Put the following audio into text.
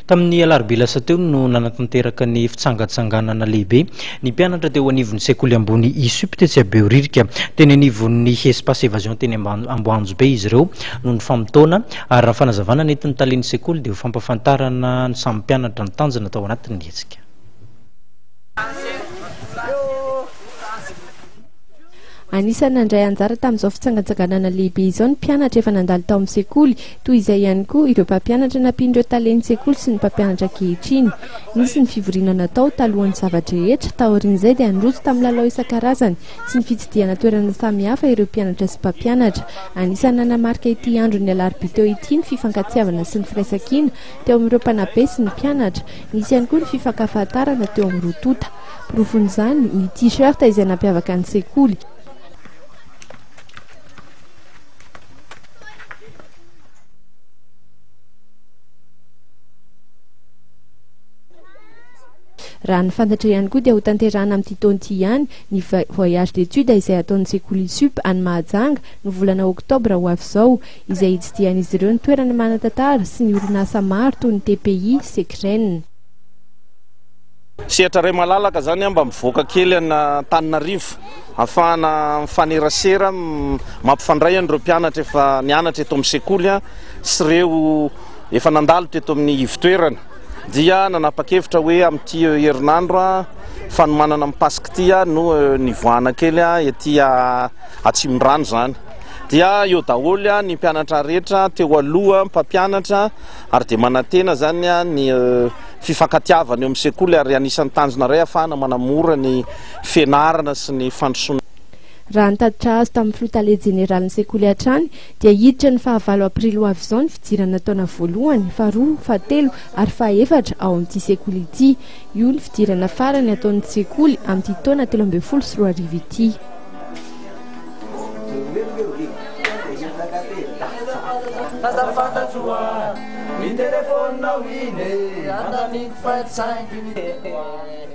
tamin'ny alarobia lasa teo no nanatanteraka ny fitsangatsangana lehibe ny mpianatra teo anivon'ny sekoly ambony ISSUP tetsy Behoririka teny anivon'ny Espace Evasion Amboanjombe izy ireo no ny famotona ary raha fanazavana nentin'ny talen'ny sekoly dia ho fampafantarana ny samy mpianatra ny tanjona natao anatin'ny hetsika. Anisany nandray anjara tamin'izao fitsangatsanganana lehibe izao ny mpianatra efa nandalo tao amin'ny sekoly, toy izay ihany koa ireo mpampianatra nampindreo talen'ny sekoly sy ny mpampianatra ankehitriny. Nisy ny fivoriana natao talohan'ny zavatra rehetra, taorian'izay dia niroso tamin'ny lalao isan-karazany sy ny fitsidihana toerana samihafa ireo mpianatra sy mpampianatra. Anisany nanamarika ity andro ny alarobia teo ity ny hifankalalan'ny sy ny firaisan-kina teo amin'ireo mpanabe sy ny mpianatra. Nisy ihany koa ny hifankafahatarana teo amin'ny rotota. Profon'izany ny t-shirt izay nampiavaka ny sekoly. Raha ny fantatra ihany koa dia ho tanterahana amin'ity taona ity ihany ny voyage d'étude izay ataon'ny sekoly ISSUP any Mahajanga ny volana oktobra ho avy izao, izay hitsidihan'izy ireo ny toerana manan-tantara sy ny orinasa maro toy ny TPI, sekrenny. Sehatra ray malalaka zany mba mivoaka kely ana Antananarivo ahafahana mifanerasera mampifandray an'ireo mpianatra efa nianatra eto amin'ny sekoly sy ireo efa nandalo teto amin'ny ivitoerana. Dia nanapa-kevitra hoe amin'ity herinandro fanomanana mipasika ity no nivoahana kely ety Atsimondrano zany. Dia eo daholo ny mpianatra rehetra teo aloha mpampianatra ary dia manantena zany ny fifankatiavana eo amin'ny sekoly ary anisan'ny tanjona iray ahafahana manamora ny fianarana sy ny fandrosoana. Raha nitatitra azy tamin'ny flotale jeneralin'ny sekoly hatrany dia hiditra ny fahavalo aprily ho avy izao ny fidirana taona voalohany, faharoa, fahatelo ary fahaefatra ao amin'ity sekoly ity. Io ny fidirana farany ataon'ny sekoly amin'ity taona 2024 ity. Mi telefonina wine, andani fat sign.